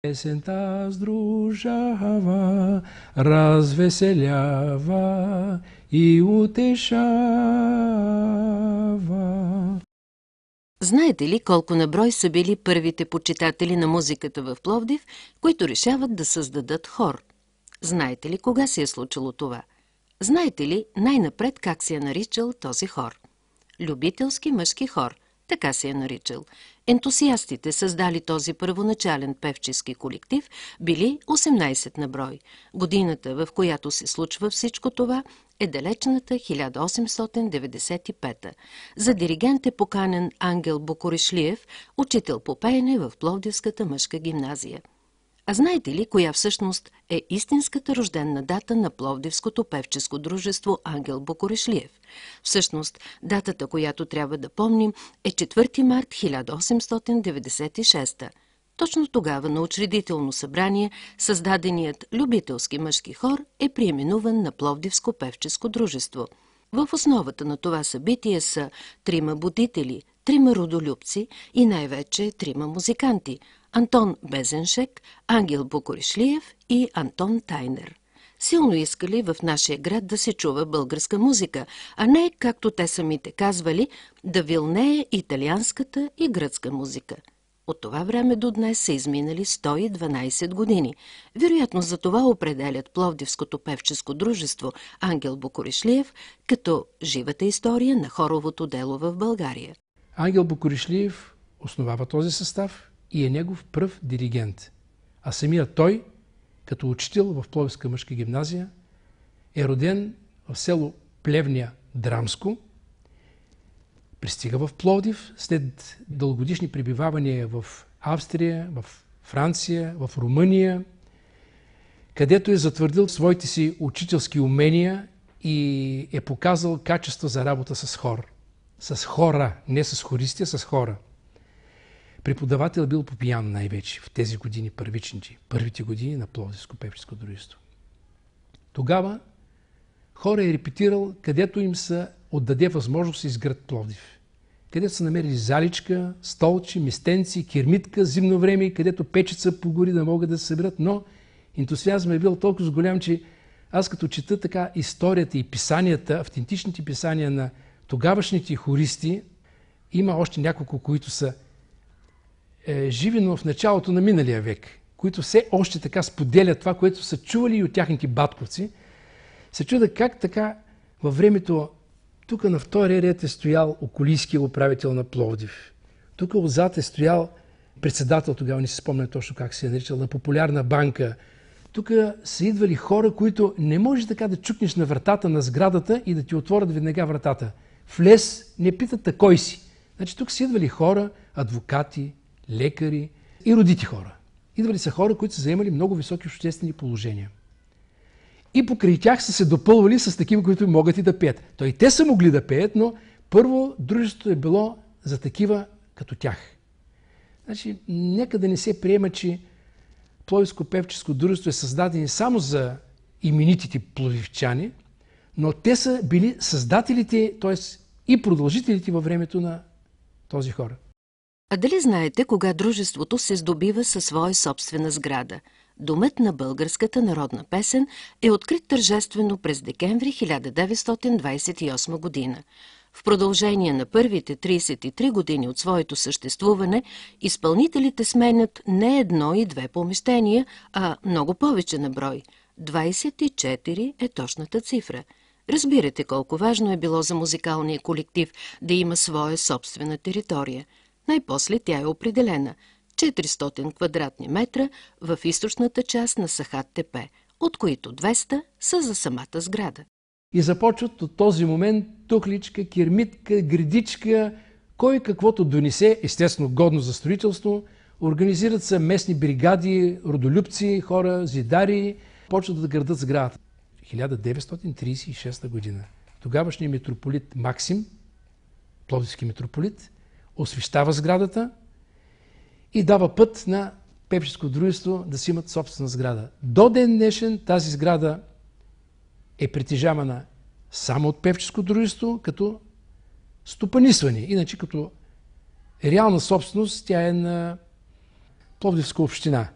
Песента сдружава, развеселява и утешава. Знаете ли колко на брой са били първите почитатели на музиката в Пловдив, които решават да създадат хор? Знаете ли кога се е случило това? Знаете ли най-напред как се е наричал този хор? Любителски мъжки хор, така се е наричал. Ентусиастите, създали този първоначален певчески колектив, били 18 на брой. Годината, в която се случва всичко това, е далечната 1895. За диригент е поканен Ангел Букуришлиев, учител по пеене в Пловдивската мъжка гимназия. А знаете ли коя всъщност е истинската рождена дата на Пловдивското певческо дружество Ангел Букуришлиев? Всъщност, датата, която трябва да помним, е 4 март 1896. Точно тогава на учредително събрание създаденият любителски мъжки хор е преименуван на Пловдивско певческо дружество. В основата на това събитие са 3 будители, 3 родолюбци и най-вече 3 музиканти – Антон Безеншек, Ангел Букуришлиев и Антон Тайнер. Силно искали в нашия град да се чува българска музика, а не, както те самите казвали, да вилнее италианската и гръцка музика. От това време до днес са изминали 112 години. Вероятно за това определят Пловдивското певческо дружество Ангел Букуришлиев като живата история на хоровото дело в България. Ангел Букуришлиев основава този състав и е негов пръв диригент. А самия той, като учител в Пловдивска мъжка гимназия, е роден в село Плевня Драмско. Пристига в Пловдив след дългогодишни пребивавания в Австрия, в Франция, в Румъния, където е затвърдил своите си учителски умения и е показал качество за работа с хор. С хора, не с хористи, а с хора. Преподавател бил по пиано най-вече в тези години, първите години на Пловдивско певческо дружество. Тогава хора е репетирал, където им се отдаде възможност да изградят Пловдив. Където са намерили заличка, столче, местенци, кермитка, зимно време, където печеца по гори да могат да се съберат, но ентусиазмът е бил толкова голям, че аз като чета така историята и писанията, автентичните писания на тогавашните хористи, има още няколко, които са живи, но в началото на миналия век, които все още така споделят това, което са чували и от тяхните батковци, се чуда как така във времето тук на втория ред е стоял околийския управител на Пловдив. Тук отзад е стоял председател, тогава не се спомня точно как се е наричал, на Популярна банка. Тук са идвали хора, които не може така да чукнеш на вратата на сградата и да ти отворят веднага вратата. Влез, не питат кой си. Значи тук са идвали хора, адвокати, лекари и родити хора. Идвали са хора, които са заемали много високи обществени положения. И покрай тях са се допълвали с такива, които могат и да пеят. То и те са могли да пеят, но първо дружеството е било за такива като тях. Значи, нека да не се приема, че Пловдивско певческо дружество е създадено само за именитите пловдивчани, но те са били създателите, т.е. и продължителите във времето на този хора. А дали знаете кога дружеството се здобива със своя собствена сграда? Домът на българската народна песен е открит тържествено през декември 1928 година. В продължение на първите 33 години от своето съществуване, изпълнителите сменят не 1 и 2 помещения, а много повече на брой. 24 е точната цифра. Разбирате колко важно е било за музикалния колектив да има своя собствена територия. Най-после тя е определена – 400 квадратни метра в източната част на Сахат тепе, от които 200 са за самата сграда. И започват от този момент тухличка, кермитка, гредичка, кой каквото донесе, естествено годно за строителство, организират се местни бригади, родолюбци, хора, зидари, почват да градат сградата. 1936 година тогавашният митрополит Максим, Пловдивски митрополит, освещава сградата и дава път на певческо дружество да си имат собствена сграда. До ден днешен тази сграда е притежавана само от певческо дружество като стопанисване. Иначе като реална собственост тя е на Пловдивска община.